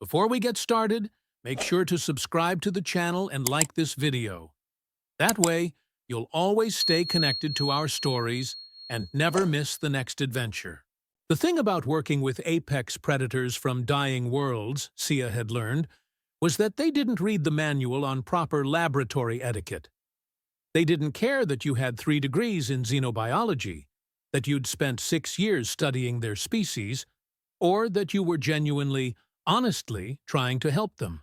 Before we get started, make sure to subscribe to the channel and like this video. That way, you'll always stay connected to our stories and never miss the next adventure. The thing about working with apex predators from dying worlds, Sia had learned, was that they didn't read the manual on proper laboratory etiquette. They didn't care that you had 3 degrees in xenobiology, that you'd spent 6 years studying their species, or that you were genuinely, honestly trying to help them.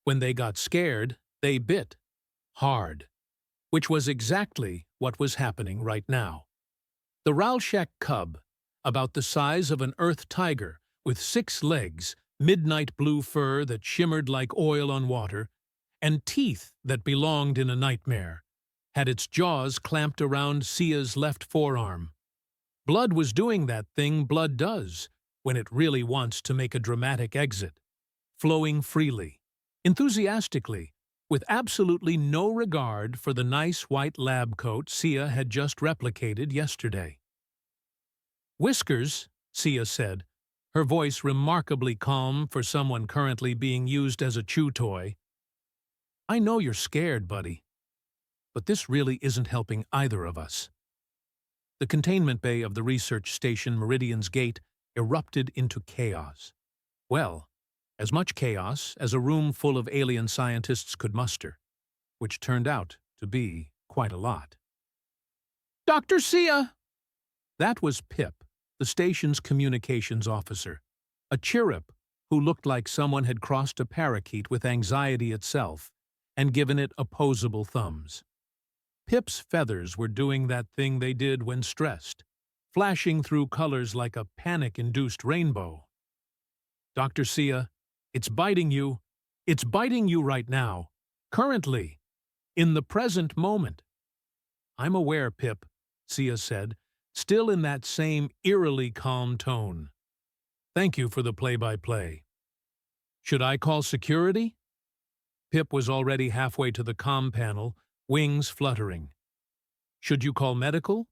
When they got scared, they bit. Hard. Which was exactly what was happening right now. The Ralshek cub, about the size of an earth tiger, with 6 legs, midnight blue fur that shimmered like oil on water, and teeth that belonged in a nightmare, had its jaws clamped around Sia's left forearm. Blood was doing that thing blood does when it really wants to make a dramatic exit, flowing freely, enthusiastically, with absolutely no regard for the nice white lab coat Sia had just replicated yesterday. "Whiskers," Sia said, her voice remarkably calm for someone currently being used as a chew toy. "I know you're scared, buddy, but this really isn't helping either of us." The containment bay of the research station Meridian's Gate erupted into chaos. Well, as much chaos as a room full of alien scientists could muster, which turned out to be quite a lot. "Dr. Sia!" That was Pip, the station's communications officer, a chirrup who looked like someone had crossed a parakeet with anxiety itself and given it opposable thumbs. Pip's feathers were doing that thing they did when stressed, flashing through colors like a panic-induced rainbow. "Dr. Sia, it's biting you. It's biting you right now. Currently. In the present moment." "I'm aware, Pip," Sia said, still in that same eerily calm tone. "Thank you for the play-by-play. Should I call security?" Pip was already halfway to the comm panel, wings fluttering. "Should you call medical?"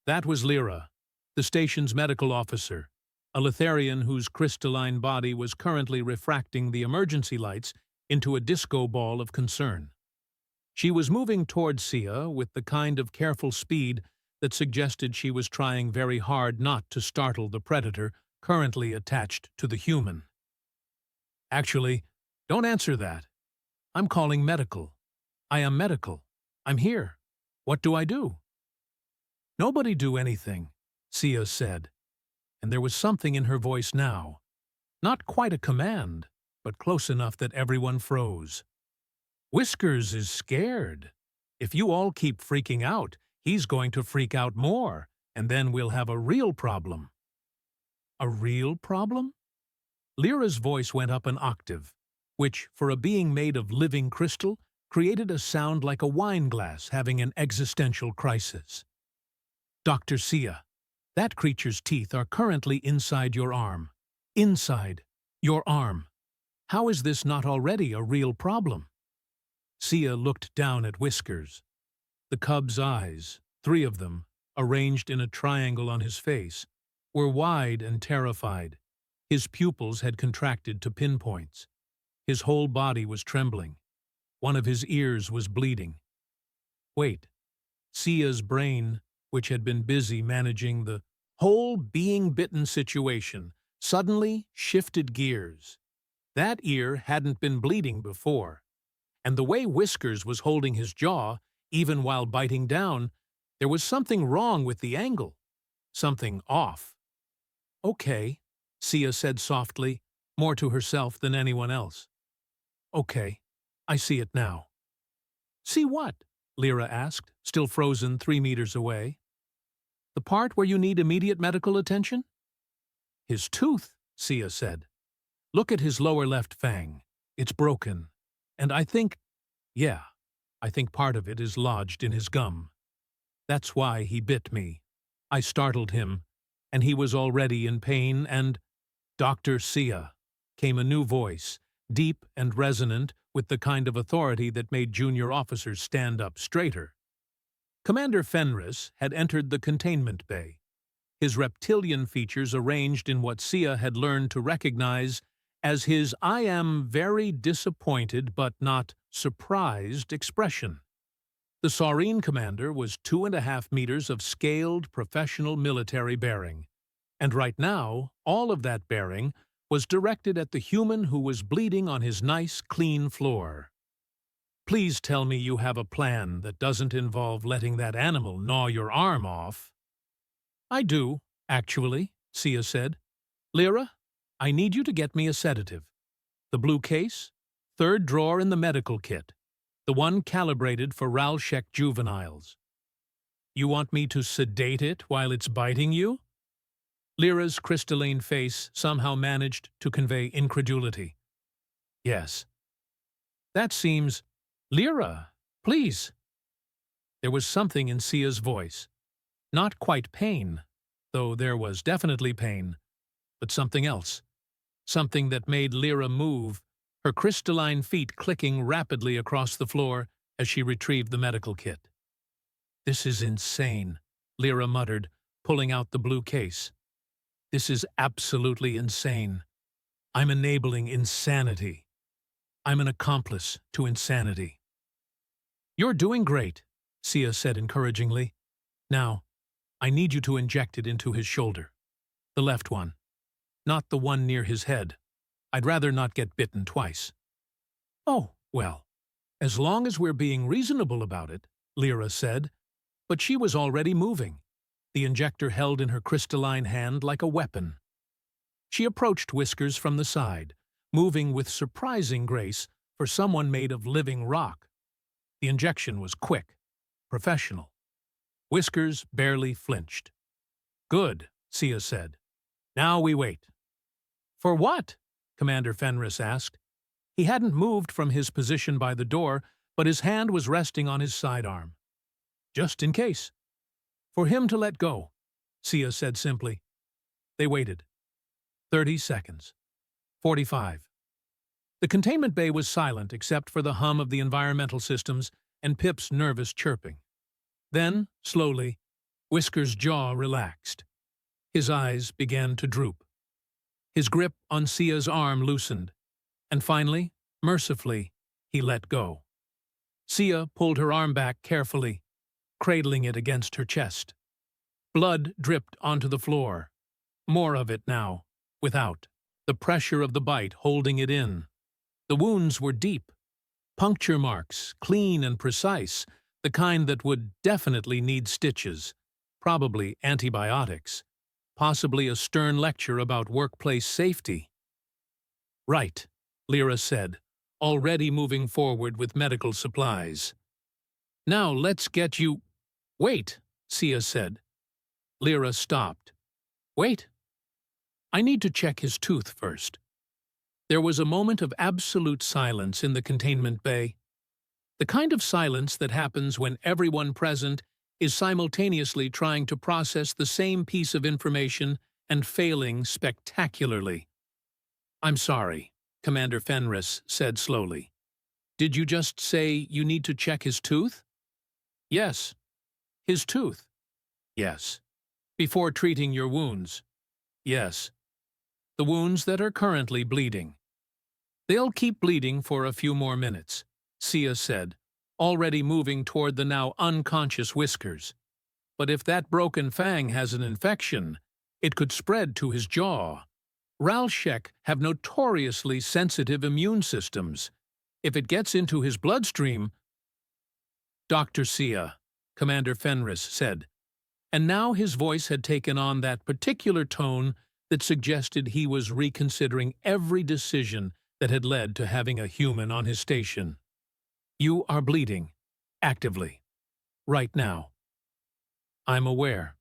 That was Lyra, the station's medical officer, a Litharian whose crystalline body was currently refracting the emergency lights into a disco ball of concern. She was moving toward Sia with the kind of careful speed that suggested she was trying very hard not to startle the predator currently attached to the human. "Actually, don't answer that. I'm calling medical. I am medical. I'm here. What do I do?" "Nobody do anything," Sia said, and there was something in her voice now. Not quite a command, but close enough that everyone froze. "Whiskers is scared. If you all keep freaking out, he's going to freak out more, and then we'll have a real problem." "A real problem?" Lyra's voice went up an octave, which, for a being made of living crystal, created a sound like a wine glass having an existential crisis. "Dr. Sia, that creature's teeth are currently inside your arm. Inside your arm. How is this not already a real problem?" Sia looked down at Whiskers. The cub's eyes, 3 of them, arranged in a triangle on his face, were wide and terrified. His pupils had contracted to pinpoints. His whole body was trembling. One of his ears was bleeding. Wait. Sia's brain, which had been busy managing the whole being-bitten situation, suddenly shifted gears. That ear hadn't been bleeding before, and the way Whiskers was holding his jaw, even while biting down, there was something wrong with the angle. Something off. "Okay," Sia said softly, more to herself than anyone else. "Okay, I see it now." "See what?" Lyra asked, still frozen 3 meters away. "The part where you need immediate medical attention?" "His tooth," Sia said. "Look at his lower left fang. It's broken. And I think part of it is lodged in his gum. That's why he bit me. I startled him, and he was already in pain and—" "Dr. Sia," came a new voice, deep and resonant with the kind of authority that made junior officers stand up straighter. Commander Fenris had entered the containment bay, his reptilian features arranged in what Sia had learned to recognize as his "I am very disappointed but not surprised" expression. The Saurine commander was 2.5 meters of scaled professional military bearing, and right now all of that bearing was directed at the human who was bleeding on his nice, clean floor. "Please tell me you have a plan that doesn't involve letting that animal gnaw your arm off." "I do, actually," Sia said. "Lyra, I need you to get me a sedative. The blue case, third drawer in the medical kit, the one calibrated for Ralshek juveniles." "You want me to sedate it while it's biting you?" Lyra's crystalline face somehow managed to convey incredulity. "Yes." "That seems—" "Lyra, please." There was something in Sia's voice. Not quite pain, though there was definitely pain, but something else. Something that made Lyra move, her crystalline feet clicking rapidly across the floor as she retrieved the medical kit. "This is insane," Lyra muttered, pulling out the blue case. "This is absolutely insane. I'm enabling insanity. I'm an accomplice to insanity." "You're doing great," Sia said encouragingly. "Now, I need you to inject it into his shoulder. The left one. Not the one near his head. I'd rather not get bitten twice." "Oh, well, as long as we're being reasonable about it," Lyra said, but she was already moving, the injector held in her crystalline hand like a weapon. She approached Whiskers from the side, moving with surprising grace for someone made of living rock. The injection was quick, professional. Whiskers barely flinched. "Good," Sia said. "Now we wait." "For what?" Commander Fenris asked. He hadn't moved from his position by the door, but his hand was resting on his sidearm. "Just in case." "For him to let go," Sia said simply. They waited. 30 seconds. 45. The containment bay was silent except for the hum of the environmental systems and Pip's nervous chirping. Then, slowly, Whiskers' jaw relaxed. His eyes began to droop. His grip on Sia's arm loosened, and finally, mercifully, he let go. Sia pulled her arm back carefully, cradling it against her chest. Blood dripped onto the floor. More of it now, without. The pressure of the bite holding it in. The wounds were deep. Puncture marks, clean and precise, the kind that would definitely need stitches, probably antibiotics, possibly a stern lecture about workplace safety. "Right," Lyra said, already moving forward with medical supplies. "Now let's get you—" "Wait," Sia said. Lyra stopped. "Wait. I need to check his tooth first." There was a moment of absolute silence in the containment bay. The kind of silence that happens when everyone present is simultaneously trying to process the same piece of information and failing spectacularly. "I'm sorry," Commander Fenris said slowly. "Did you just say you need to check his tooth?" "Yes." "His tooth?" "Yes." "Before treating your wounds?" "Yes." "The wounds that are currently bleeding?" "They'll keep bleeding for a few more minutes," Sia said, already moving toward the now unconscious Whiskers. "But if that broken fang has an infection, it could spread to his jaw. Ralshek have notoriously sensitive immune systems. If it gets into his bloodstream—" "Dr. Sia," Commander Fenris said, and now his voice had taken on that particular tone that suggested he was reconsidering every decision that had led to having a human on his station. "You are bleeding, actively, right now. I'm aware.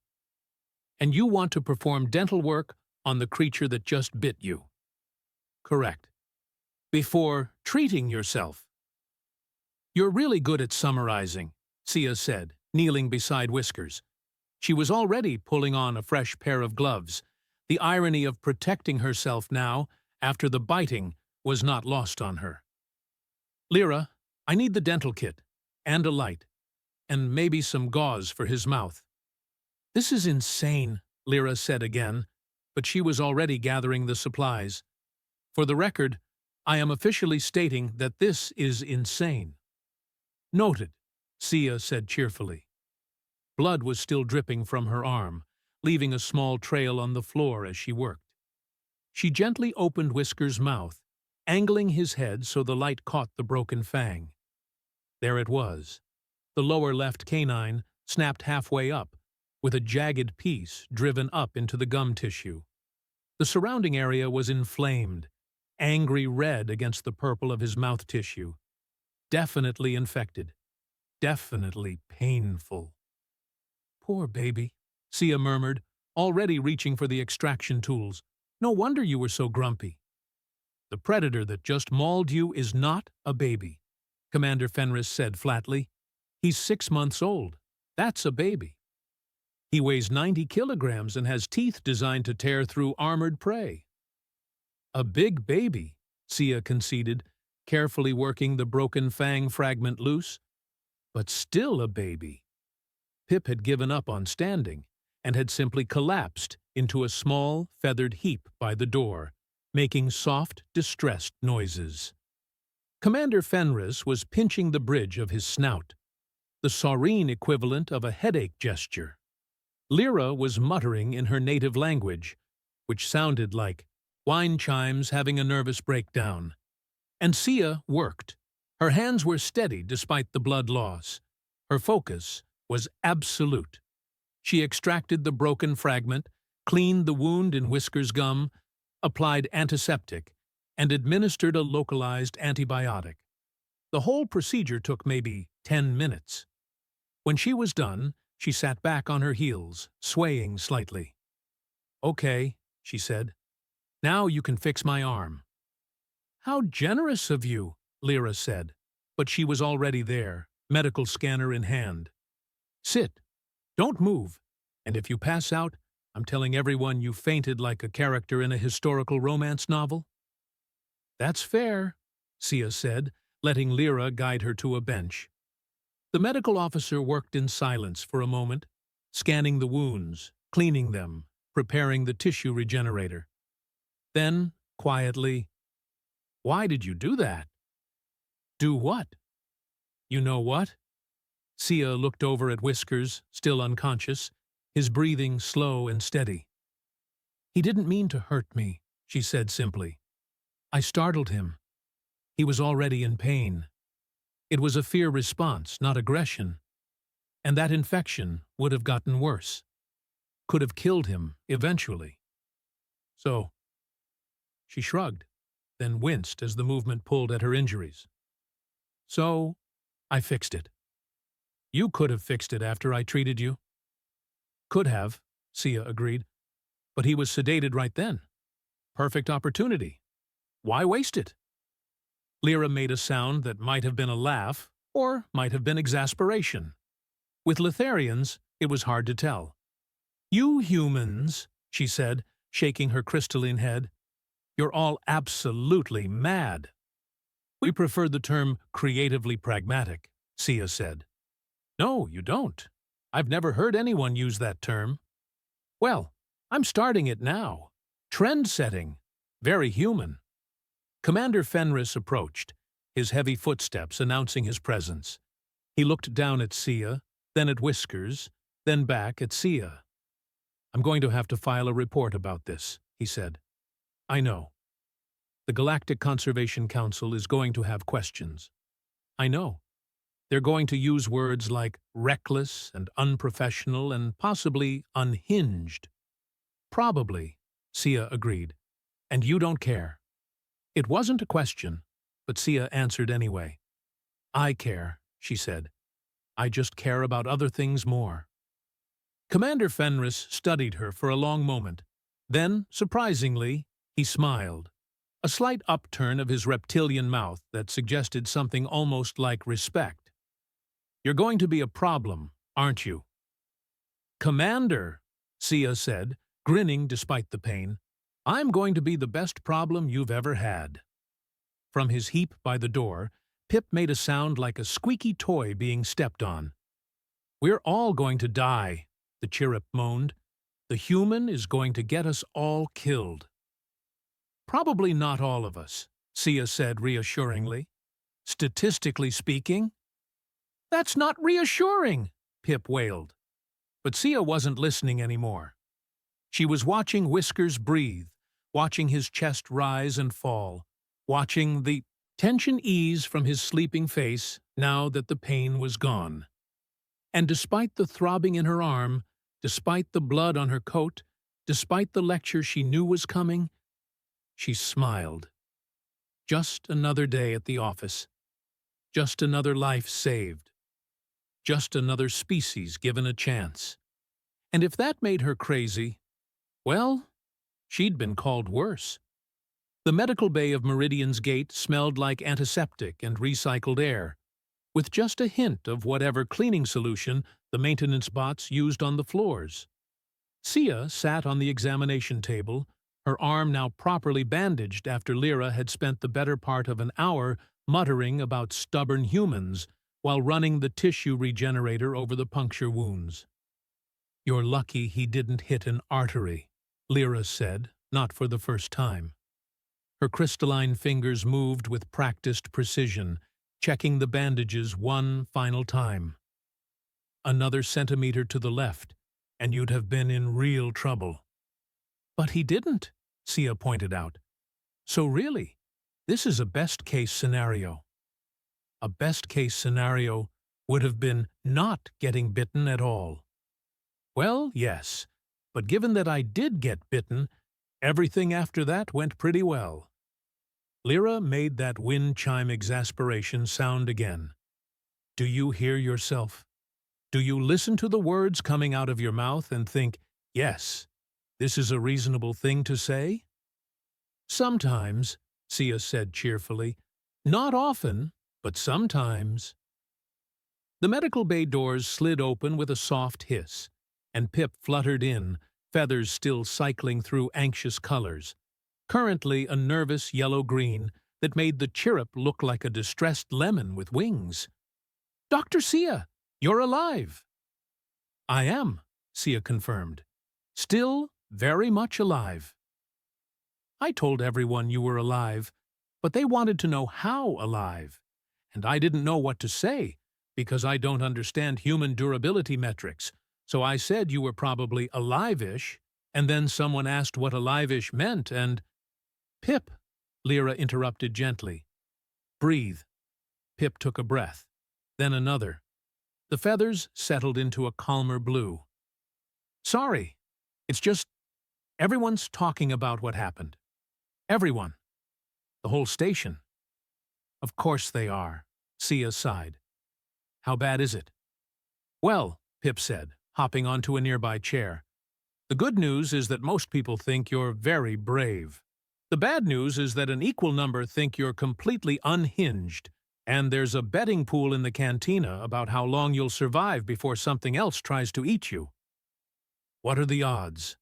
And you want to perform dental work on the creature that just bit you." "Correct." "Before treating yourself." "You're really good at summarizing," Sia said, kneeling beside Whiskers. She was already pulling on a fresh pair of gloves. The irony of protecting herself now, after the biting, was not lost on her. "Lyra, I need the dental kit, and a light, and maybe some gauze for his mouth." "This is insane," Lyra said again, but she was already gathering the supplies. For the record, I am officially stating that this is insane." "Noted," Sia said cheerfully. Blood was still dripping from her arm, leaving a small trail on the floor as she worked. She gently opened Whisker's mouth, angling his head so the light caught the broken fang. There it was. The lower left canine snapped halfway up, with a jagged piece driven up into the gum tissue. The surrounding area was inflamed, angry red against the purple of his mouth tissue. Definitely infected. Definitely painful. "Poor baby," Sia murmured, already reaching for the extraction tools. "No wonder you were so grumpy." "The predator that just mauled you is not a baby," Commander Fenris said flatly. "He's 6 months old. That's a baby. He weighs 90 kilograms and has teeth designed to tear through armored prey." "A big baby," Sia conceded, carefully working the broken fang fragment loose. "But still a baby." Pip had given up on standing and had simply collapsed into a small, feathered heap by the door, making soft, distressed noises. Commander Fenris was pinching the bridge of his snout, the saurine equivalent of a headache gesture. Lyra was muttering in her native language, which sounded like wine chimes having a nervous breakdown. And Sia worked. Her hands were steady despite the blood loss. Her focus was absolute. She extracted the broken fragment, cleaned the wound in Whisker's gum, applied antiseptic, and administered a localized antibiotic. The whole procedure took maybe 10 minutes. When she was done, she sat back on her heels, swaying slightly. "Okay," she said. "Now you can fix my arm." "How generous of you," Lyra said, but she was already there, medical scanner in hand. "Sit. Don't move. And if you pass out, I'm telling everyone you fainted like a character in a historical romance novel." "That's fair," Sia said, letting Lyra guide her to a bench. The medical officer worked in silence for a moment, scanning the wounds, cleaning them, preparing the tissue regenerator. Then, quietly, "Why did you do that?" "Do what?" "You know what?" Sia looked over at Whiskers, still unconscious, his breathing slow and steady. "He didn't mean to hurt me," she said simply. "I startled him. He was already in pain. It was a fear response, not aggression. And that infection would have gotten worse. Could have killed him, eventually. So..." She shrugged, then winced as the movement pulled at her injuries. "So, I fixed it." "You could have fixed it after I treated you." "Could have," Sia agreed. "But he was sedated right then. Perfect opportunity. Why waste it?" Lyra made a sound that might have been a laugh, or might have been exasperation. With Litharians, it was hard to tell. "You humans," she said, shaking her crystalline head, "you're all absolutely mad." "We prefer the term creatively pragmatic," Sia said. "No, you don't. I've never heard anyone use that term." "Well, I'm starting it now. Trend-setting. Very human." Commander Fenris approached, his heavy footsteps announcing his presence. He looked down at Sia, then at Whiskers, then back at Sia. "I'm going to have to file a report about this," he said. "I know. The Galactic Conservation Council is going to have questions. I know. They're going to use words like reckless and unprofessional and possibly unhinged." "Probably," Sia agreed. "And you don't care." It wasn't a question, but Sia answered anyway. "I care," she said. "I just care about other things more." Commander Fenris studied her for a long moment. Then, surprisingly, he smiled. A slight upturn of his reptilian mouth that suggested something almost like respect. "You're going to be a problem, aren't you?" "Commander," Sia said, grinning despite the pain, "I'm going to be the best problem you've ever had." From his heap by the door, Pip made a sound like a squeaky toy being stepped on. "We're all going to die," the chirrup moaned. "The human is going to get us all killed." Probably not all of us, Sia said reassuringly. Statistically speaking. That's not reassuring, Pip wailed. But Sia wasn't listening anymore. She was watching Whiskers breathe, watching his chest rise and fall, watching the tension ease from his sleeping face now that the pain was gone. And despite the throbbing in her arm, despite the blood on her coat, despite the lecture she knew was coming, she smiled. Just another day at the office. Just another life saved. Just another species given a chance. And if that made her crazy, well, she'd been called worse. The medical bay of Meridian's gate smelled like antiseptic and recycled air, with just a hint of whatever cleaning solution the maintenance bots used on the floors. Sia sat on the examination table, her arm now properly bandaged after Lyra had spent the better part of an hour muttering about stubborn humans while running the tissue regenerator over the puncture wounds. "You're lucky he didn't hit an artery," Lyra said, not for the first time. Her crystalline fingers moved with practiced precision, checking the bandages one final time. "Another centimeter to the left, and you'd have been in real trouble." "But he didn't," Sia pointed out. "So really, this is a best-case scenario." A best-case scenario would have been not getting bitten at all. "Well, yes, but given that I did get bitten, everything after that went pretty well." Lyra made that wind chime exasperation sound again. "Do you hear yourself? Do you listen to the words coming out of your mouth and think, yes, this is a reasonable thing to say?" "Sometimes," Sia said cheerfully. "Not often, but sometimes." The medical bay doors slid open with a soft hiss, and Pip fluttered in, feathers still cycling through anxious colors, currently a nervous yellow-green that made the chirrup look like a distressed lemon with wings. "Dr. Sia, you're alive." "I am," Sia confirmed. "Still very much alive." "I told everyone you were alive, but they wanted to know how alive. And I didn't know what to say, because I don't understand human durability metrics, so I said you were probably alive-ish, and then someone asked what alive-ish meant, and—" "Pip," Lyra interrupted gently. "Breathe." Pip took a breath, then another. The feathers settled into a calmer blue. "Sorry, it's just everyone's talking about what happened. Everyone. The whole station." "Of course they are," Sia sighed. "How bad is it?" "Well," Pip said, hopping onto a nearby chair, "the good news is that most people think you're very brave. The bad news is that an equal number think you're completely unhinged, and there's a betting pool in the cantina about how long you'll survive before something else tries to eat you." "What are the odds?"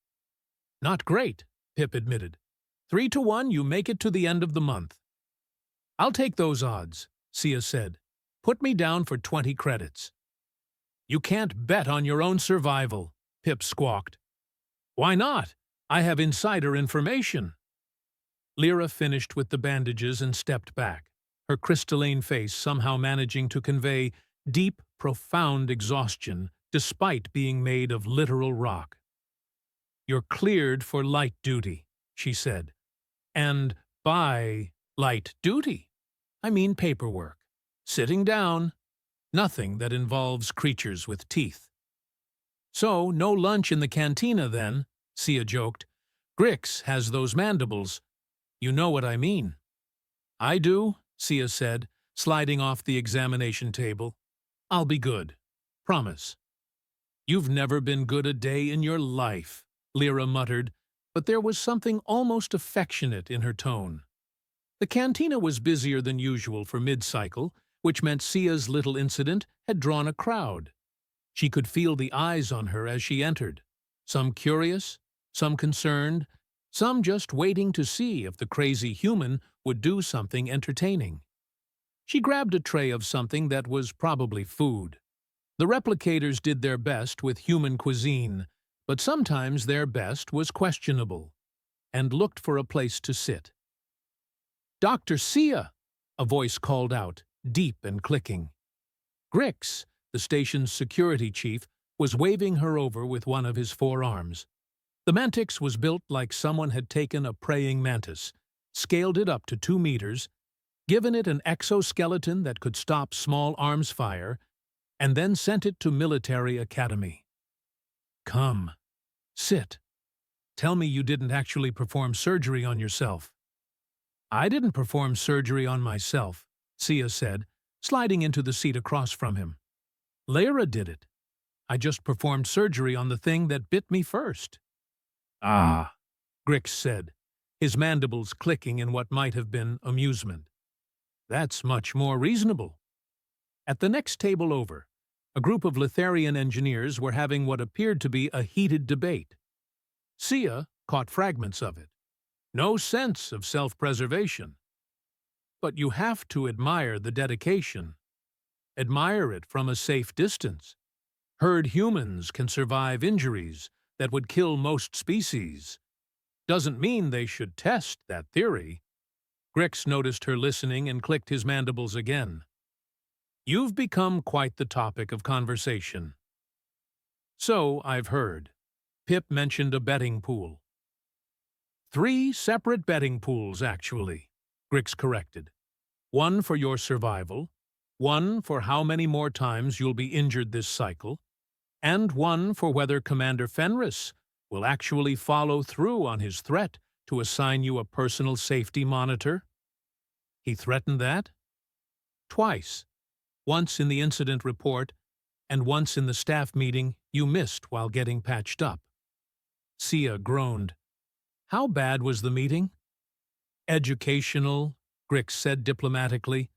"Not great," Pip admitted. 3-to-1 you make it to the end of the month." "I'll take those odds," Sia said. "Put me down for 20 credits." "You can't bet on your own survival," Pip squawked. "Why not? I have insider information." Lyra finished with the bandages and stepped back, her crystalline face somehow managing to convey deep, profound exhaustion despite being made of literal rock. "You're cleared for light duty," she said. "And by light duty, I mean paperwork. Sitting down. Nothing that involves creatures with teeth." "So, no lunch in the cantina then," Sia joked. "Grix has those mandibles. You know what I mean." "I do," Sia said, sliding off the examination table. "I'll be good. Promise." "You've never been good a day in your life," Lyra muttered, but there was something almost affectionate in her tone. The cantina was busier than usual for mid-cycle, which meant Sia's little incident had drawn a crowd. She could feel the eyes on her as she entered, some curious, some concerned, some just waiting to see if the crazy human would do something entertaining. She grabbed a tray of something that was probably food. The replicators did their best with human cuisine, but sometimes their best was questionable, and looked for a place to sit. "Dr. Sia!" a voice called out, deep and clicking. Grix, the station's security chief, was waving her over with one of his forearms. The Mantix was built like someone had taken a praying mantis, scaled it up to 2 meters, given it an exoskeleton that could stop small arms fire, and then sent it to military academy. "Come. Sit. Tell me you didn't actually perform surgery on yourself." "I didn't perform surgery on myself," Sia said, sliding into the seat across from him. "Lyra did it. I just performed surgery on the thing that bit me first." "Ah," Grix said, his mandibles clicking in what might have been amusement. "That's much more reasonable." At the next table over, a group of Litharian engineers were having what appeared to be a heated debate. Sia caught fragments of it. No sense of self-preservation. But you have to admire the dedication. Admire it from a safe distance. Herd humans can survive injuries that would kill most species. Doesn't mean they should test that theory. Grix noticed her listening and clicked his mandibles again. "You've become quite the topic of conversation." "So I've heard." Pip mentioned a betting pool. 3 separate betting pools, actually, Grix corrected. One for your survival, one for how many more times you'll be injured this cycle, and one for whether Commander Fenris will actually follow through on his threat to assign you a personal safety monitor. He threatened that? Twice. Once in the incident report, and once in the staff meeting you missed while getting patched up. Sia groaned. How bad was the meeting? Educational, Grix said diplomatically.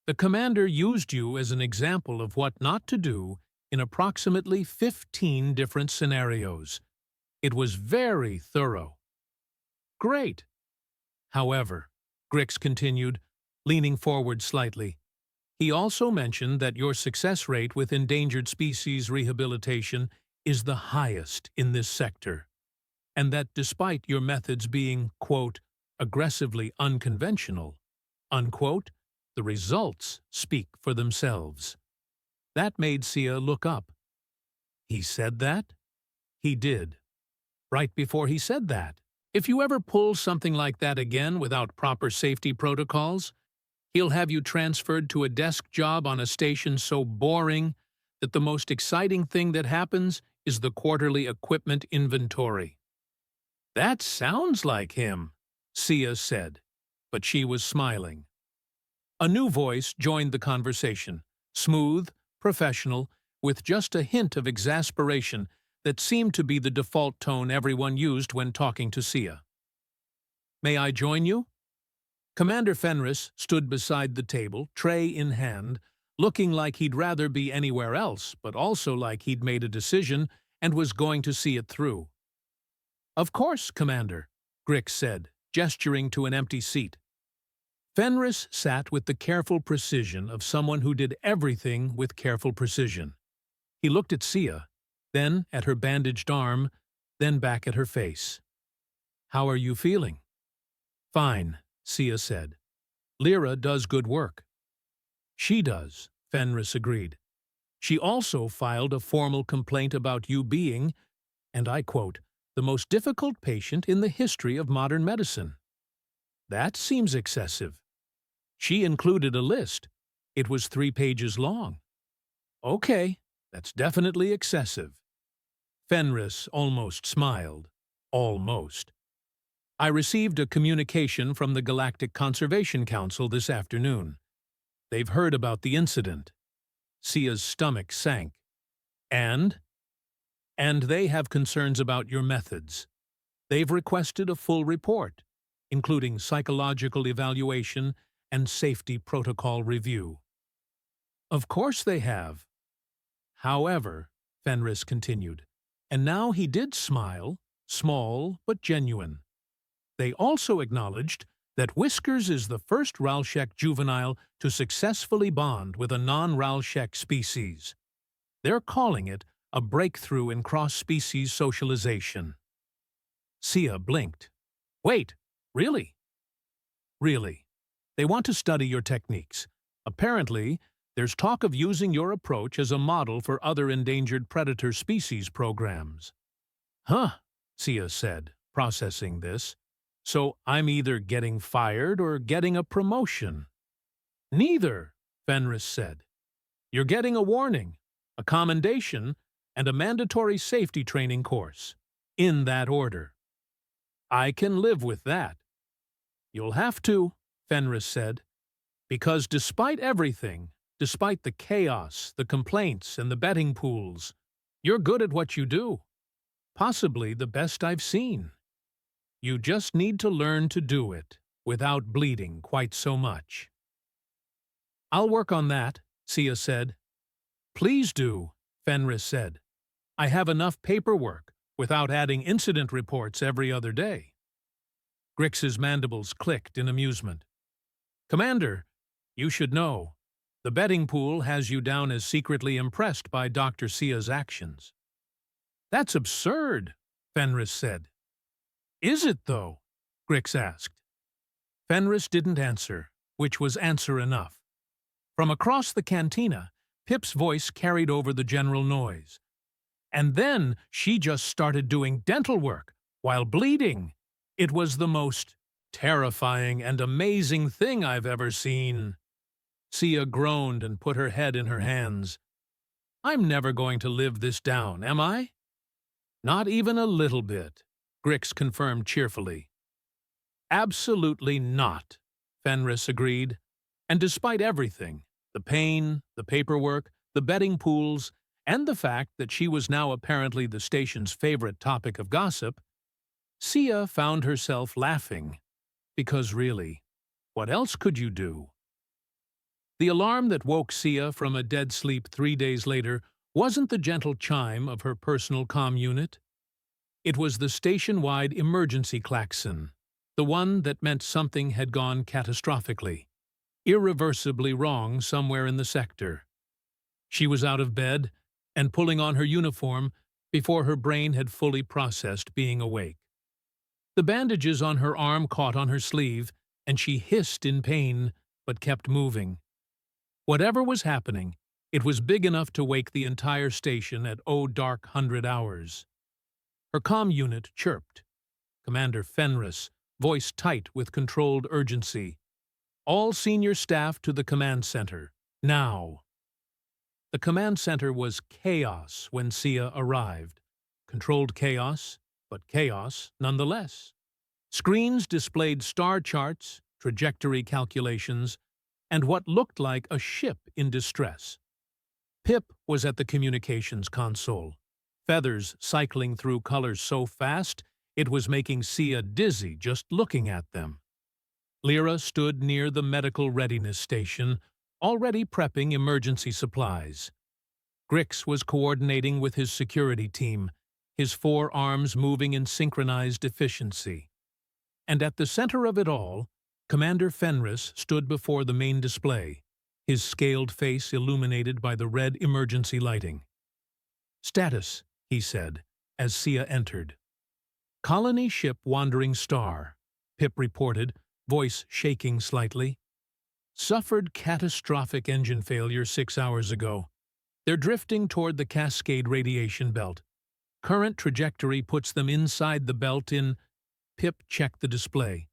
The commander used you as an example of what not to do in approximately 15 different scenarios. It was very thorough. Great. However, Grix continued, leaning forward slightly, he also mentioned that your success rate with endangered species rehabilitation is the highest in this sector, and that despite your methods being, quote, aggressively unconventional, unquote, the results speak for themselves. That made Sia look up. He said that? He did. Right before he said that. If you ever pull something like that again without proper safety protocols, he'll have you transferred to a desk job on a station so boring that the most exciting thing that happens is the quarterly equipment inventory. That sounds like him, Sia said, but she was smiling. A new voice joined the conversation, smooth, professional, with just a hint of exasperation that seemed to be the default tone everyone used when talking to Sia. May I join you? Commander Fenris stood beside the table, tray in hand, looking like he'd rather be anywhere else, but also like he'd made a decision and was going to see it through. Of course, Commander, Grix said, gesturing to an empty seat. Fenris sat with the careful precision of someone who did everything with careful precision. He looked at Sia, then at her bandaged arm, then back at her face. How are you feeling? Fine, Sia said. Lyra does good work. She does, Fenris agreed. She also filed a formal complaint about you being, and I quote, the most difficult patient in the history of modern medicine. That seems excessive. She included a list. It was 3 pages long. Okay, that's definitely excessive. Fenris almost smiled. Almost. I received a communication from the Galactic Conservation Council this afternoon. They've heard about the incident. Sia's stomach sank. And they have concerns about your methods. They've requested a full report, including psychological evaluation and safety protocol review. Of course they have. However, Fenris continued, and now he did smile, small but genuine. They also acknowledged that Whiskers is the first Ralshek juvenile to successfully bond with a non-Ralshek species. They're calling it a breakthrough in cross-species socialization. Sia blinked. Wait, really? Really. They want to study your techniques. Apparently, there's talk of using your approach as a model for other endangered predator species programs. Huh, Sia said, processing this. So I'm either getting fired or getting a promotion. Neither, Fenris said. You're getting a warning, a commendation, and a mandatory safety training course. In that order. I can live with that. You'll have to, Fenris said, because despite everything, despite the chaos, the complaints, and the betting pools, you're good at what you do. Possibly the best I've seen. You just need to learn to do it without bleeding quite so much. I'll work on that, Sia said. Please do, Fenris said. I have enough paperwork without adding incident reports every other day. Grix's mandibles clicked in amusement. Commander, you should know. The betting pool has you down as secretly impressed by Dr. Sia's actions. That's absurd, Fenris said. Is it, though? Grix asked. Fenris didn't answer, which was answer enough. From across the cantina, Pip's voice carried over the general noise. And then she just started doing dental work while bleeding. It was the most terrifying and amazing thing I've ever seen. Sia groaned and put her head in her hands. I'm never going to live this down, am I? Not even a little bit, Grix confirmed cheerfully. Absolutely not, Fenris agreed. And despite everything, the pain, the paperwork, the betting pools, and the fact that she was now apparently the station's favorite topic of gossip, Sia found herself laughing. Because really, what else could you do? The alarm that woke Sia from a dead sleep 3 days later wasn't the gentle chime of her personal comm unit. It was the station-wide emergency klaxon, the one that meant something had gone catastrophically, irreversibly wrong somewhere in the sector. She was out of bed and pulling on her uniform before her brain had fully processed being awake. The bandages on her arm caught on her sleeve, and she hissed in pain, but kept moving. Whatever was happening, it was big enough to wake the entire station at dark 100 hours. Her comm unit chirped. Commander Fenris, voice tight with controlled urgency. All senior staff to the command center, now. The command center was chaos when Sia arrived. Controlled chaos, but chaos nonetheless. Screens displayed star charts, trajectory calculations, and what looked like a ship in distress. Pip was at the communications console, feathers cycling through colors so fast it was making Sia dizzy just looking at them. Lyra stood near the medical readiness station, already prepping emergency supplies. Grix was coordinating with his security team, his 4 arms moving in synchronized efficiency. And at the center of it all, Commander Fenris stood before the main display, his scaled face illuminated by the red emergency lighting. Status, he said, as Sia entered. Colony ship Wandering Star, Pip reported, voice shaking slightly. Suffered catastrophic engine failure 6 hours ago. They're drifting toward the Cascade radiation belt. Current trajectory puts them inside the belt in, Pip checked the display,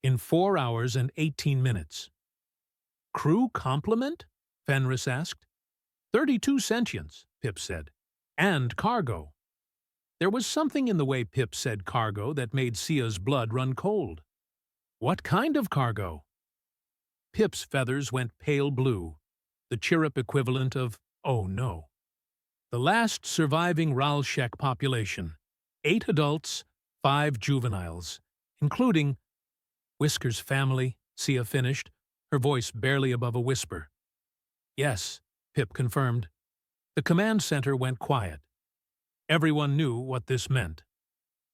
in 4 hours and 18 minutes. Crew complement? Fenris asked. 32 sentients, Pip said. And cargo. There was something in the way Pip said cargo that made Sia's blood run cold. What kind of cargo? Pip's feathers went pale blue, the chirrup equivalent of, oh no. The last surviving Ralshek population, 8 adults, 5 juveniles, including Whisker's family, Sia finished, her voice barely above a whisper. Yes, Pip confirmed. The command center went quiet. Everyone knew what this meant.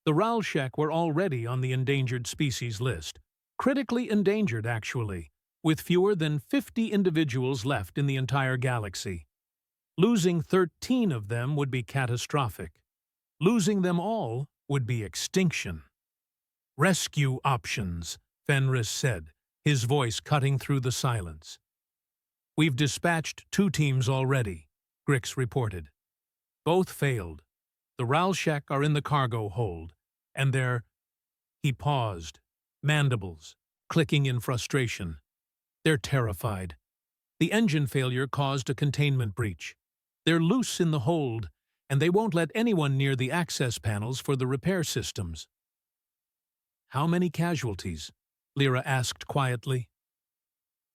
The Ralshek were already on the endangered species list, critically endangered actually, with fewer than 50 individuals left in the entire galaxy. Losing 13 of them would be catastrophic. Losing them all would be extinction. Rescue options, Fenris said, his voice cutting through the silence. "We've dispatched 2 teams already," Grix reported. "Both failed. The Ralshek are in the cargo hold, and they're—" He paused, mandibles clicking in frustration. "They're terrified. The engine failure caused a containment breach. They're loose in the hold, and they won't let anyone near the access panels for the repair systems." "How many casualties?" Lyra asked quietly.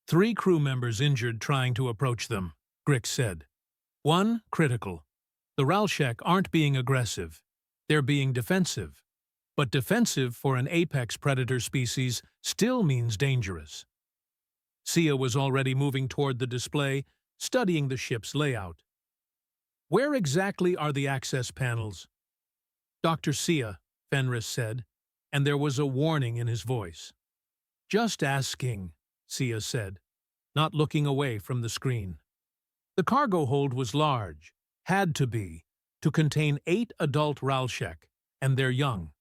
3 crew members injured trying to approach them, Grix said. 1 critical. The Ralshek aren't being aggressive. They're being defensive. But defensive for an apex predator species still means dangerous. Sia was already moving toward the display, studying the ship's layout. "Where exactly are the access panels?" "Dr. Sia," Fenris said, and there was a warning in his voice. "Just asking," Sia said, not looking away from the screen. The cargo hold was large, had to be, to contain 8 adult Ralshek, and they're young.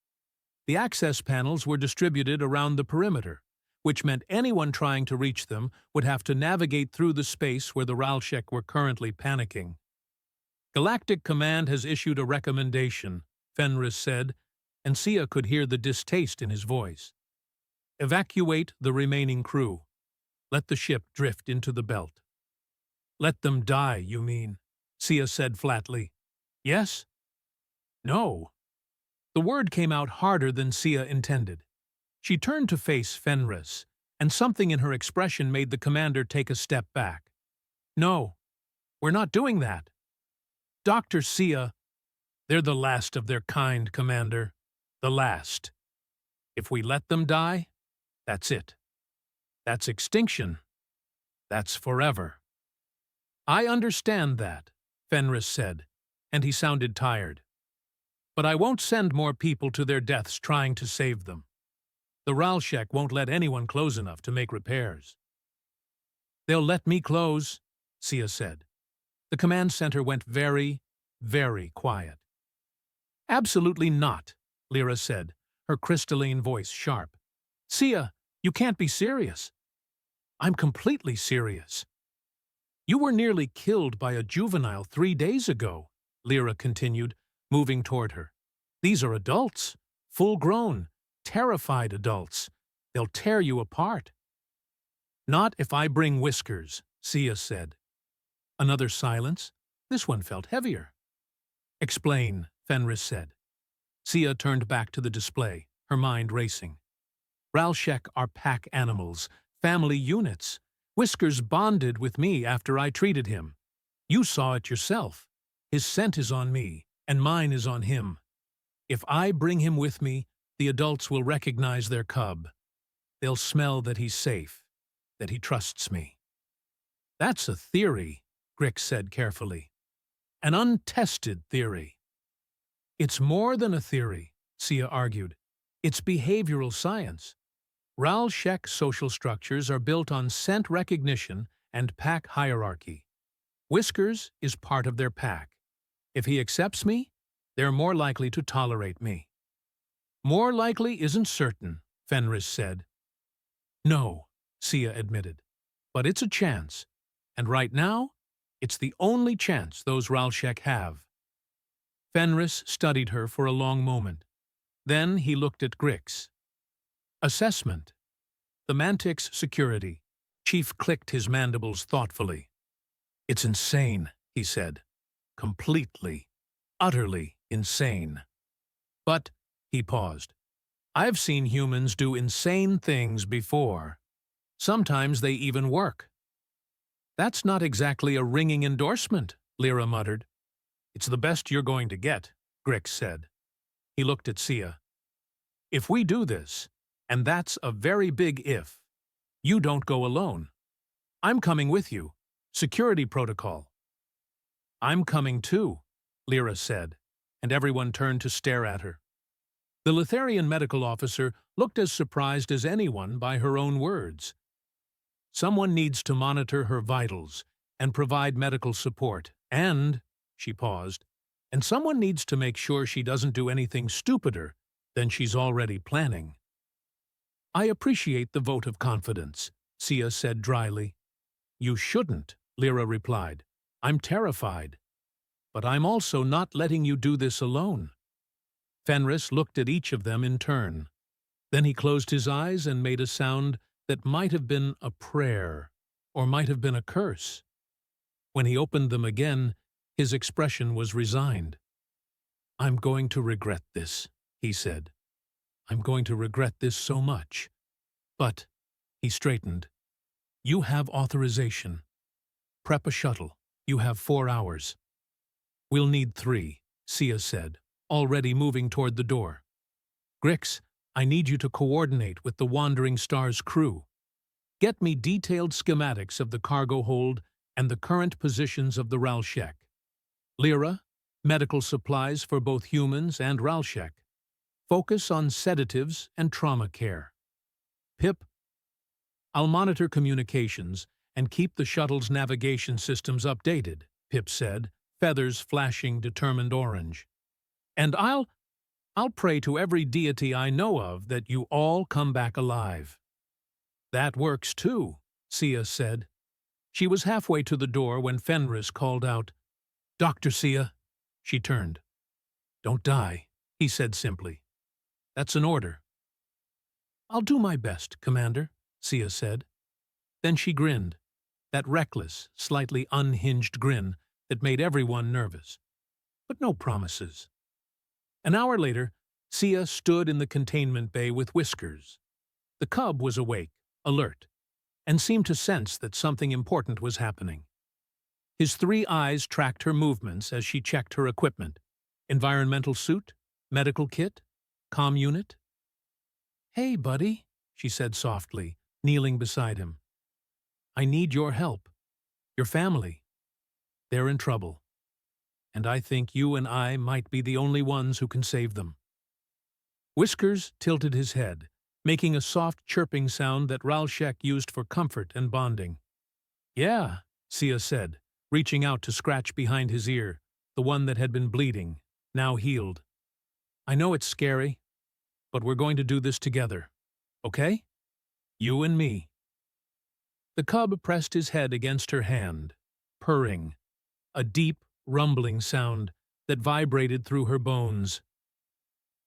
The access panels were distributed around the perimeter, which meant anyone trying to reach them would have to navigate through the space where the Ralshek were currently panicking. "Galactic Command has issued a recommendation," Fenris said, and Sia could hear the distaste in his voice. "Evacuate the remaining crew. Let the ship drift into the belt." "Let them die, you mean?" Sia said flatly. "Yes?" "No." The word came out harder than Sia intended. She turned to face Fenris, and something in her expression made the commander take a step back. "No, we're not doing that." "Dr. Sia, they're the last of their kind, Commander. The last. If we let them die, that's it. That's extinction. That's forever." "I understand that," Fenris said, and he sounded tired. "But I won't send more people to their deaths trying to save them. The Ralshek won't let anyone close enough to make repairs." "They'll let me close," Sia said. The command center went very, very quiet. "Absolutely not," Lyra said, her crystalline voice sharp. "Sia, you can't be serious." "I'm completely serious." "You were nearly killed by a juvenile 3 days ago," Lyra continued, moving toward her. "These are adults, full-grown, terrified adults. They'll tear you apart." "Not if I bring Whiskers," Sia said. Another silence. This one felt heavier. "Explain," Fenris said. Sia turned back to the display, her mind racing. "Ralshek are pack animals, family units. Whiskers bonded with me after I treated him. You saw it yourself. His scent is on me, and mine is on him. If I bring him with me, the adults will recognize their cub. They'll smell that he's safe, that he trusts me." "That's a theory," Grix said carefully. "An untested theory." "It's more than a theory," Sia argued. "It's behavioral science. Ralshek social structures are built on scent recognition and pack hierarchy. Whiskers is part of their pack. If he accepts me, they're more likely to tolerate me." "More likely isn't certain," Fenris said. "No," Sia admitted. "But it's a chance. And right now, it's the only chance those Ralshek have." Fenris studied her for a long moment. Then he looked at Grix. "Assessment. The Mantic's security." Chief clicked his mandibles thoughtfully. "It's insane," he said. "Completely, utterly insane." "But," he paused, "I've seen humans do insane things before. Sometimes they even work." "That's not exactly a ringing endorsement," Lyra muttered. "It's the best you're going to get," Grix said. He looked at Sia. "If we do this, and that's a very big if, you don't go alone. I'm coming with you. Security protocol." "I'm coming too," Lyra said, and everyone turned to stare at her. The Letharian medical officer looked as surprised as anyone by her own words. "Someone needs to monitor her vitals and provide medical support, and," she paused, "and someone needs to make sure she doesn't do anything stupider than she's already planning." I appreciate the vote of confidence, Sia said dryly. You shouldn't, Lyra replied. I'm terrified. But I'm also not letting you do this alone. Fenris looked at each of them in turn. Then he closed his eyes and made a sound that might have been a prayer, or might have been a curse. When he opened them again, his expression was resigned. I'm going to regret this, he said. I'm going to regret this so much. But, he straightened, you have authorization. Prep a shuttle. You have 4 hours. We'll need 3, Sia said, already moving toward the door. Grix, I need you to coordinate with the Wandering Star's crew. Get me detailed schematics of the cargo hold and the current positions of the Ralshek. Lyra, medical supplies for both humans and Ralshek. Focus on sedatives and trauma care. Pip, I'll monitor communications and keep the shuttle's navigation systems updated, Pip said, feathers flashing determined orange. And I'll pray to every deity I know of that you all come back alive. That works too, Sia said. She was halfway to the door when Fenris called out, Dr. Sia. She turned. Don't die, he said simply. That's an order. I'll do my best, Commander, Sia said. Then she grinned, that reckless, slightly unhinged grin that made everyone nervous. But no promises. An hour later, Sia stood in the containment bay with Whiskers. The cub was awake, alert, and seemed to sense that something important was happening. His 3 eyes tracked her movements as she checked her equipment. Environmental suit, medical kit, comm unit. Hey, buddy, she said softly, kneeling beside him. I need your help. Your family. They're in trouble. And I think you and I might be the only ones who can save them. Whiskers tilted his head, making a soft chirping sound that Ralshek used for comfort and bonding. Yeah, Sia said, reaching out to scratch behind his ear, the one that had been bleeding, now healed. I know it's scary, but we're going to do this together, okay? You and me. The cub pressed his head against her hand, purring, a deep, rumbling sound that vibrated through her bones.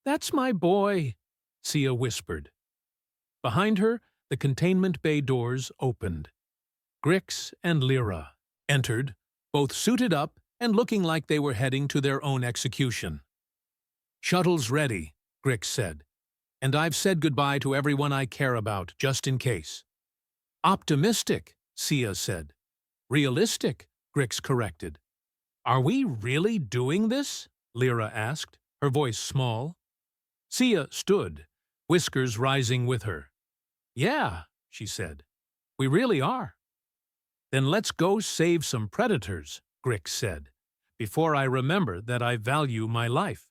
That's my boy, Sia whispered. Behind her, the containment bay doors opened. Grix and Lyra entered, both suited up and looking like they were heading to their own execution. Shuttle's ready, Grix said, and I've said goodbye to everyone I care about, just in case. Optimistic, Sia said. Realistic, Grix corrected. Are we really doing this? Lyra asked, her voice small. Sia stood, Whiskers rising with her. Yeah, she said. We really are. Then let's go save some predators, Grix said, before I remember that I value my life.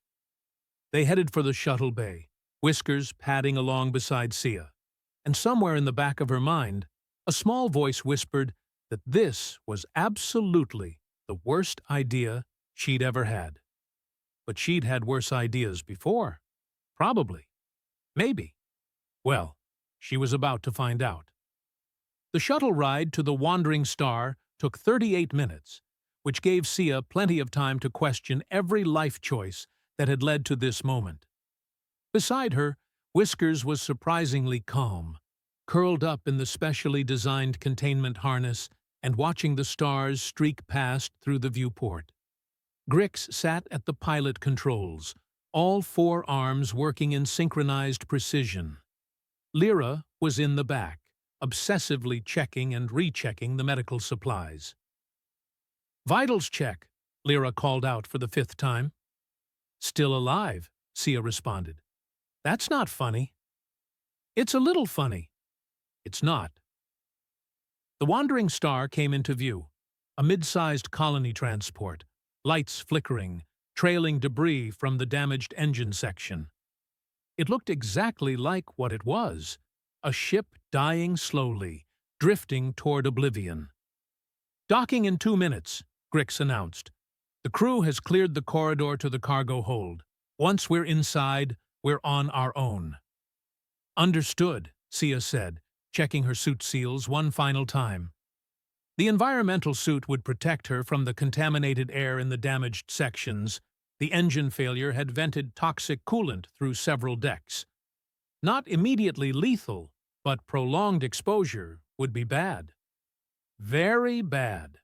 They headed for the shuttle bay, Whiskers padding along beside Sia, and somewhere in the back of her mind, a small voice whispered that this was absolutely the worst idea she'd ever had. But she'd had worse ideas before. Probably. Maybe. Well, she was about to find out. The shuttle ride to the Wandering Star took 38 minutes, which gave Sia plenty of time to question every life choice that had led to this moment. Beside her, Whiskers was surprisingly calm, curled up in the specially designed containment harness and watching the stars streak past through the viewport. Grix sat at the pilot controls, all 4 arms working in synchronized precision. Lyra was in the back, obsessively checking and rechecking the medical supplies. Vitals check, Lyra called out for the 5th time. Still alive, Sia responded. That's not funny. It's a little funny. It's not. The Wandering Star came into view, a mid-sized colony transport, lights flickering, trailing debris from the damaged engine section. It looked exactly like what it was, a ship dying slowly, drifting toward oblivion. Docking in 2 minutes, Grix announced. The crew has cleared the corridor to the cargo hold. Once we're inside, we're on our own. Understood, Sia said, checking her suit seals one final time. The environmental suit would protect her from the contaminated air in the damaged sections. The engine failure had vented toxic coolant through several decks. Not immediately lethal, but prolonged exposure would be bad. Very bad.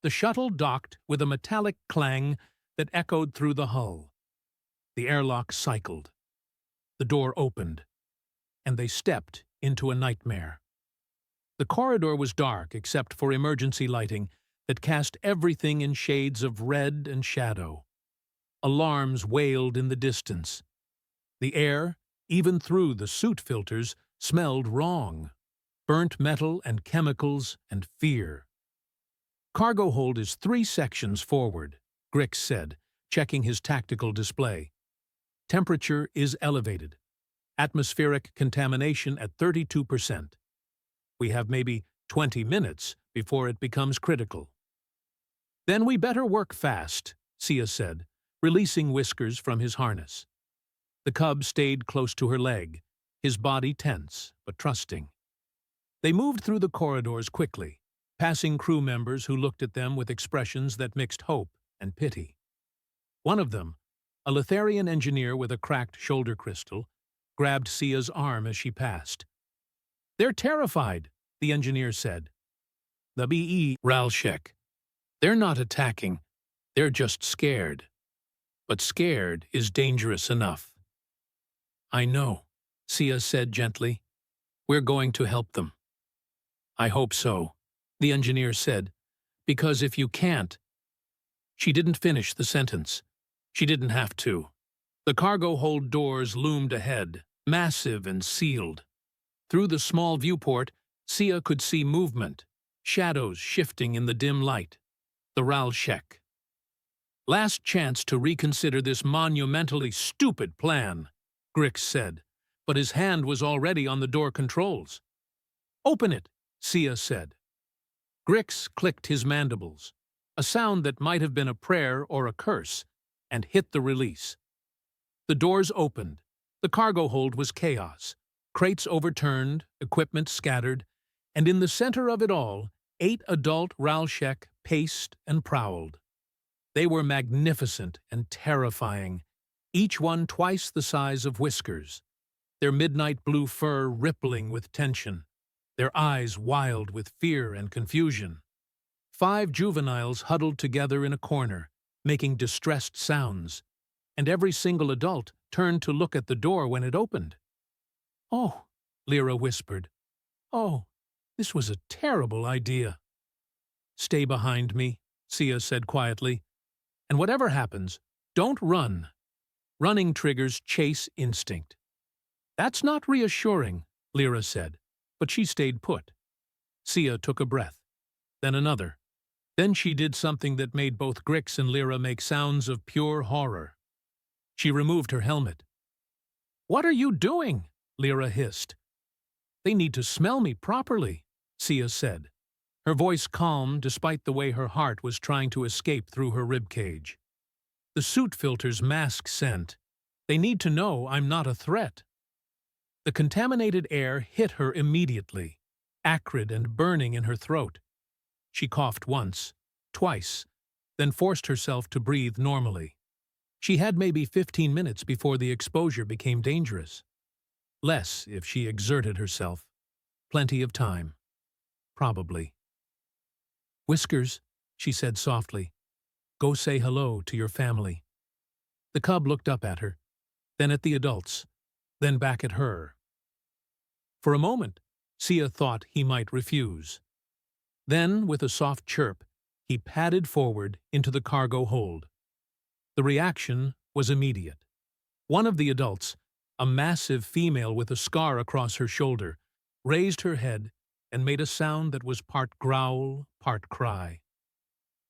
The shuttle docked with a metallic clang that echoed through the hull. The airlock cycled. The door opened, and they stepped into a nightmare. The corridor was dark except for emergency lighting that cast everything in shades of red and shadow. Alarms wailed in the distance. The air, even through the suit filters, smelled wrong. Burnt metal and chemicals and fear. "Cargo hold is 3 sections forward," Grix said, checking his tactical display. "Temperature is elevated. Atmospheric contamination at 32%. We have maybe 20 minutes before it becomes critical." "Then we better work fast," Sia said, releasing Whiskers from his harness. The cub stayed close to her leg, his body tense but trusting. They moved through the corridors quickly, passing crew members who looked at them with expressions that mixed hope and pity. One of them, a Letharian engineer with a cracked shoulder crystal, grabbed Sia's arm as she passed. "They're terrified," the engineer said. "The B.E. Ralshek. They're not attacking. They're just scared. But scared is dangerous enough." "I know," Sia said gently. "We're going to help them." "I hope so," the engineer said, "because if you can't—" She didn't finish the sentence. She didn't have to. The cargo hold doors loomed ahead, massive and sealed. Through the small viewport, Sia could see movement, shadows shifting in the dim light. The Ralshek. "Last chance to reconsider this monumentally stupid plan," Grix said, but his hand was already on the door controls. "Open it," Sia said. Grix clicked his mandibles, a sound that might have been a prayer or a curse, and hit the release. The doors opened. The cargo hold was chaos. Crates overturned, equipment scattered, and in the center of it all, 8 adult Ralshek paced and prowled. They were magnificent and terrifying, each one twice the size of Whiskers, their midnight blue fur rippling with tension, their eyes wild with fear and confusion. 5 juveniles huddled together in a corner, making distressed sounds, and every single adult turned to look at the door when it opened. "Oh," Lyra whispered. "Oh, this was a terrible idea." "Stay behind me," Sia said quietly. "And whatever happens, don't run. Running triggers chase instinct." "That's not reassuring," Lyra said, but she stayed put. Sia took a breath, then another. Then she did something that made both Grix and Lyra make sounds of pure horror. She removed her helmet. "What are you doing?" Lyra hissed. "They need to smell me properly," Sia said, her voice calm despite the way her heart was trying to escape through her ribcage. "The suit filters mask scent. They need to know I'm not a threat." The contaminated air hit her immediately, acrid and burning in her throat. She coughed once, twice, then forced herself to breathe normally. She had maybe 15 minutes before the exposure became dangerous. Less if she exerted herself. Plenty of time. Probably. "Whiskers," she said softly. "Go say hello to your family." The cub looked up at her, then at the adults, then back at her. For a moment, Sia thought he might refuse. Then, with a soft chirp, he padded forward into the cargo hold. The reaction was immediate. One of the adults, a massive female with a scar across her shoulder, raised her head and made a sound that was part growl, part cry.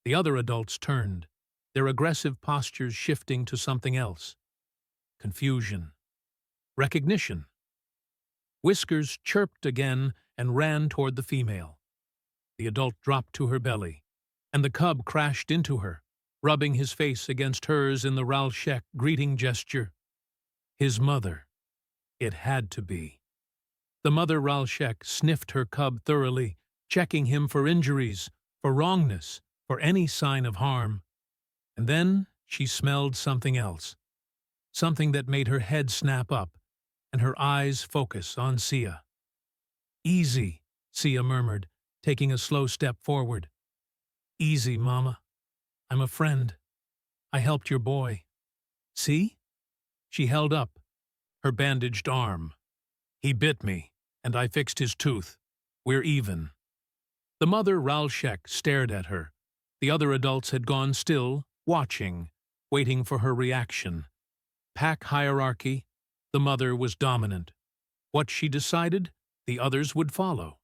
The other adults turned, their aggressive postures shifting to something else. Confusion. Recognition. Whiskers chirped again and ran toward the female. The adult dropped to her belly, and the cub crashed into her, rubbing his face against hers in the Ralshek greeting gesture. His mother. It had to be. The mother Ralshek sniffed her cub thoroughly, checking him for injuries, for wrongness, for any sign of harm. And then she smelled something else, something that made her head snap up and her eyes focus on Sia. "Easy," Sia murmured, taking a slow step forward. "Easy, Mama. I'm a friend. I helped your boy. See?" She held up her bandaged arm. "He bit me, and I fixed his tooth. We're even." The mother Ralshek stared at her. The other adults had gone still, watching, waiting for her reaction. Pack hierarchy, the mother was dominant. What she decided, the others would follow.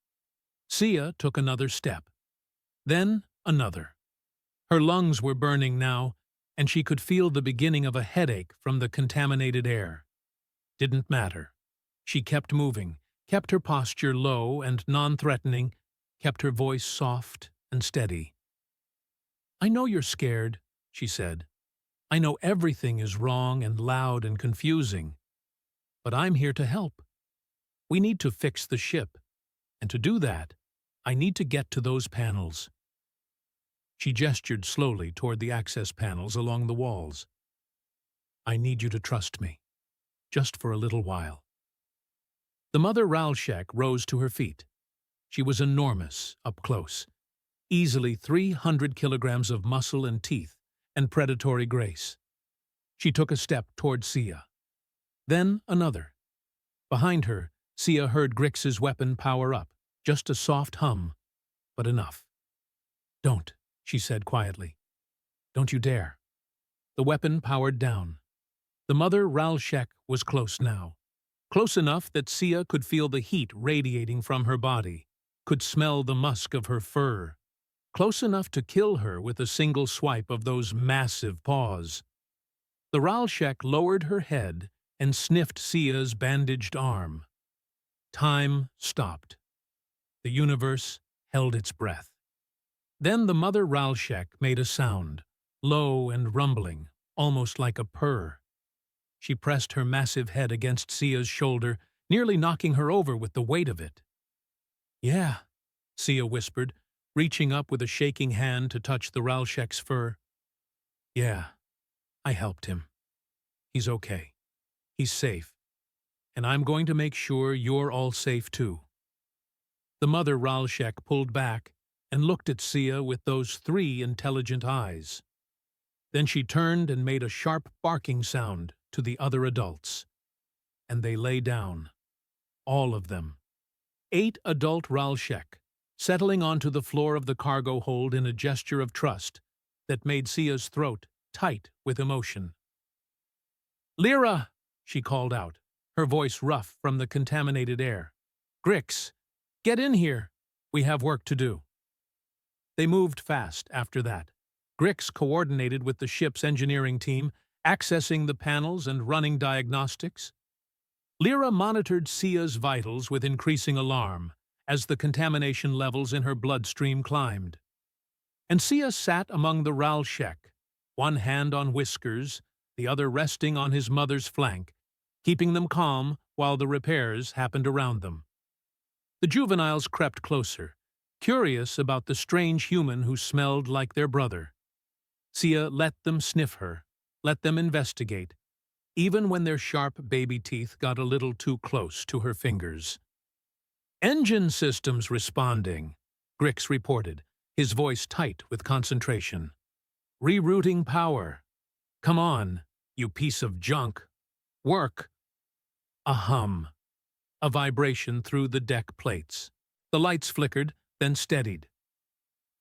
Sia took another step. Then another. Her lungs were burning now, and she could feel the beginning of a headache from the contaminated air. Didn't matter. She kept moving, kept her posture low and non-threatening, kept her voice soft and steady. "I know you're scared," she said. "I know everything is wrong and loud and confusing. But I'm here to help. We need to fix the ship. And to do that, I need to get to those panels." She gestured slowly toward the access panels along the walls. "I need you to trust me, just for a little while." The mother Ralshek rose to her feet. She was enormous up close, easily 300 kilograms of muscle and teeth and predatory grace. She took a step toward Sia. Then another. Behind her, Sia heard Grix's weapon power up, just a soft hum, but enough. "Don't," she said quietly. "Don't you dare." The weapon powered down. The mother Ralshek was close now. Close enough that Sia could feel the heat radiating from her body, could smell the musk of her fur. Close enough to kill her with a single swipe of those massive paws. The Ralshek lowered her head and sniffed Sia's bandaged arm. Time stopped. The universe held its breath. Then the mother Ralshek made a sound, low and rumbling, almost like a purr. She pressed her massive head against Sia's shoulder, nearly knocking her over with the weight of it. "Yeah," Sia whispered, reaching up with a shaking hand to touch the Ralshek's fur. "Yeah, I helped him. He's okay. He's safe. And I'm going to make sure you're all safe too." The mother Ralshek pulled back and looked at Sia with those 3 intelligent eyes. Then she turned and made a sharp barking sound to the other adults. And they lay down. All of them. 8 adult Ralshek, settling onto the floor of the cargo hold in a gesture of trust that made Sia's throat tight with emotion. "Lyra!" she called out, her voice rough from the contaminated air. "Grix, get in here. We have work to do." They moved fast after that. Grix coordinated with the ship's engineering team, accessing the panels and running diagnostics. Lyra monitored Sia's vitals with increasing alarm as the contamination levels in her bloodstream climbed. And Sia sat among the Ralshek, one hand on Whiskers, the other resting on his mother's flank, keeping them calm while the repairs happened around them. The juveniles crept closer, curious about the strange human who smelled like their brother. Sia let them sniff her, let them investigate, even when their sharp baby teeth got a little too close to her fingers. "Engine systems responding," Grix reported, his voice tight with concentration. "Rerouting power. Come on, you piece of junk. Work." A hum. A vibration through the deck plates. The lights flickered, then steadied.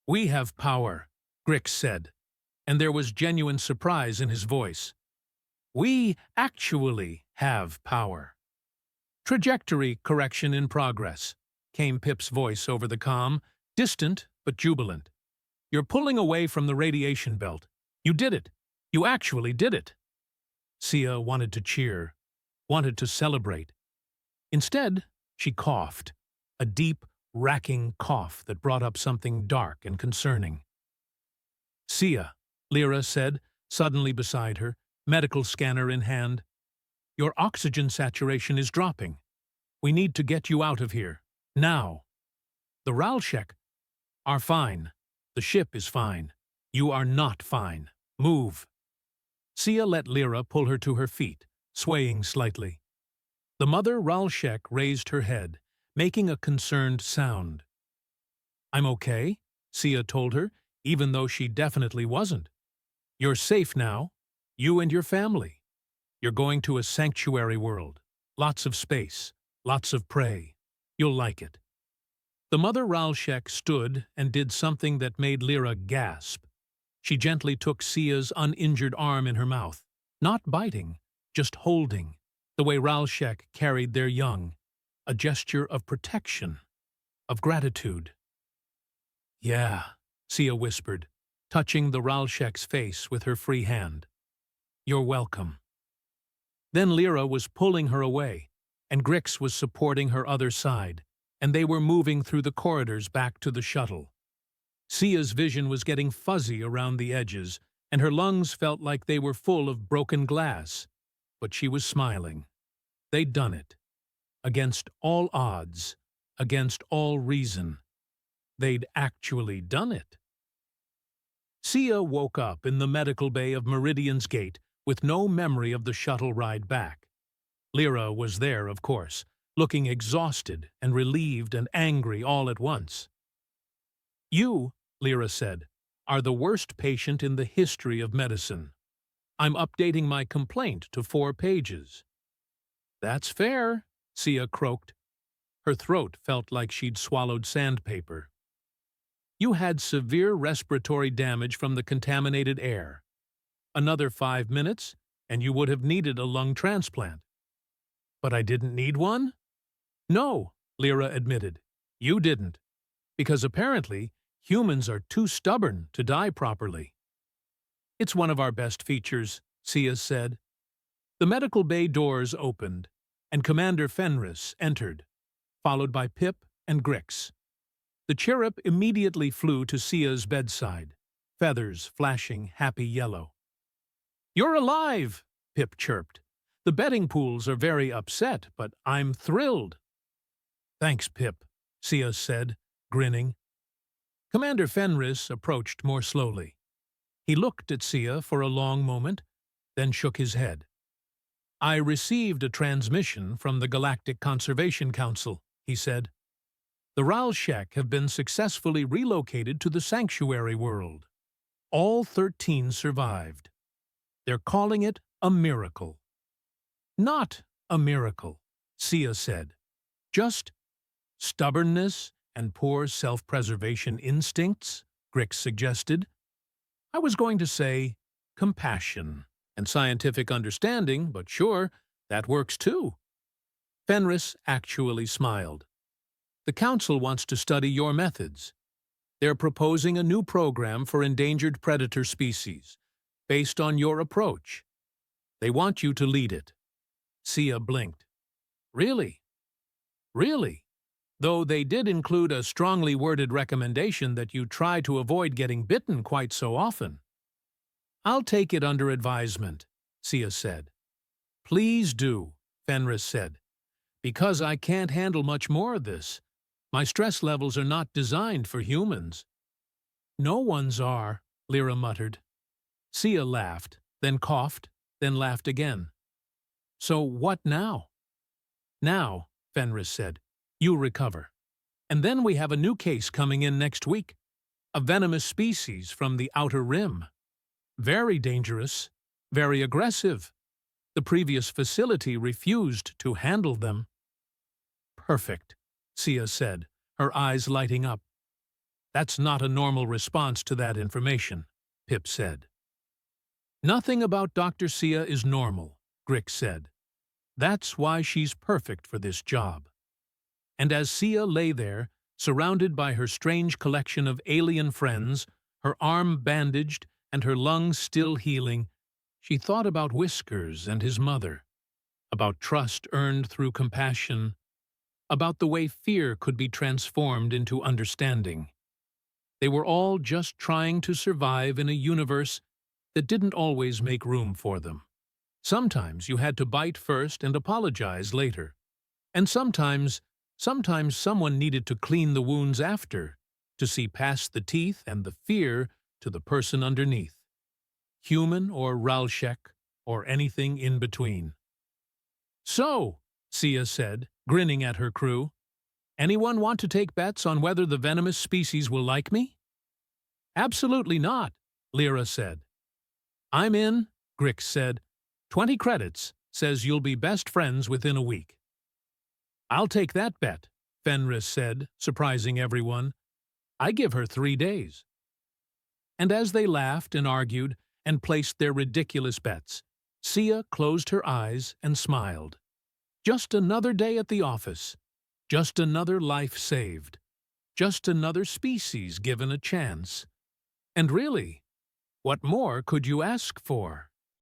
"We have power," Grix said, and there was genuine surprise in his voice. "We actually have power." "Trajectory correction in progress," came Pip's voice over the comm, distant but jubilant. "You're pulling away from the radiation belt. You did it. You actually did it." Sia wanted to cheer, wanted to celebrate. Instead, she coughed, a deep, racking cough that brought up something dark and concerning. "Sia," Lyra said, suddenly beside her, medical scanner in hand, "your oxygen saturation is dropping. We need to get you out of here. Now. The Ralshek are fine. The ship is fine. You are not fine. Move. Sia let Lyra pull her to her feet, swaying slightly. The mother Ralshek raised her head, making a concerned sound. I'm okay, Sia told her, even though she definitely wasn't. You're safe now. You and your family. You're going to a sanctuary world. Lots of space. Lots of prey. You'll like it. The mother Ralshek stood and did something that made Lyra gasp. She gently took Sia's uninjured arm in her mouth, not biting, just holding, the way Ralshek carried their young, a gesture of protection, of gratitude. Yeah, Sia whispered, touching the Ralshek's face with her free hand. You're welcome. Then Lyra was pulling her away, and Grix was supporting her other side, and they were moving through the corridors back to the shuttle. Sia's vision was getting fuzzy around the edges, and her lungs felt like they were full of broken glass, but she was smiling. They'd done it. Against all odds, against all reason. They'd actually done it. Sia woke up in the medical bay of Meridian's Gate with no memory of the shuttle ride back. Lyra was there, of course, looking exhausted and relieved and angry all at once. You, Lyra said, are the worst patient in the history of medicine. I'm updating my complaint to 4 pages. That's fair, Sia croaked. Her throat felt like she'd swallowed sandpaper. You had severe respiratory damage from the contaminated air. Another 5 minutes, and you would have needed a lung transplant. But I didn't need one? No, Lyra admitted. You didn't. Because apparently, humans are too stubborn to die properly. It's one of our best features, Sia said. The medical bay doors opened, and Commander Fenris entered, followed by Pip and Grix. The cherub immediately flew to Sia's bedside, feathers flashing happy yellow. You're alive, Pip chirped. The betting pools are very upset, but I'm thrilled. Thanks, Pip, Sia said, grinning. Commander Fenris approached more slowly. He looked at Sia for a long moment, then shook his head. I received a transmission from the Galactic Conservation Council, he said. The Ralshek have been successfully relocated to the sanctuary world. All 13 survived. They're calling it a miracle. Not a miracle, Sia said. Just stubbornness and poor self-preservation instincts, Grix suggested. I was going to say compassion and scientific understanding, but sure, that works too. Fenris actually smiled. The Council wants to study your methods. They're proposing a new program for endangered predator species, based on your approach. They want you to lead it. Sia blinked. Really? Really? Though they did include a strongly worded recommendation that you try to avoid getting bitten quite so often. I'll take it under advisement, Sia said. Please do, Fenris said, because I can't handle much more of this. My stress levels are not designed for humans. No one's are, Lyra muttered. Sia laughed, then coughed, then laughed again. So what now? Now, Fenris said, you'll recover. And then we have a new case coming in next week. A venomous species from the Outer Rim. Very dangerous, very aggressive. The previous facility refused to handle them. Perfect, Sia said, her eyes lighting up. That's not a normal response to that information, Pip said. Nothing about Dr. Sia is normal, Grix said. That's why she's perfect for this job. And as Sia lay there, surrounded by her strange collection of alien friends, her arm bandaged and her lungs still healing, she thought about Whiskers and his mother, about trust earned through compassion, about the way fear could be transformed into understanding. They were all just trying to survive in a universe that didn't always make room for them. Sometimes you had to bite first and apologize later. And sometimes someone needed to clean the wounds after, to see past the teeth and the fear to the person underneath, human or Ralshek, or anything in between. "So," Sia said, grinning at her crew, "anyone want to take bets on whether the venomous species will like me?" "Absolutely not," Lyra said. "I'm in," Grix said. 20 credits, says you'll be best friends within a week." "I'll take that bet," Fenris said, surprising everyone. "I give her 3 days." And as they laughed and argued and placed their ridiculous bets, Sia closed her eyes and smiled. Just another day at the office. Just another life saved. Just another species given a chance. And really, what more could you ask for?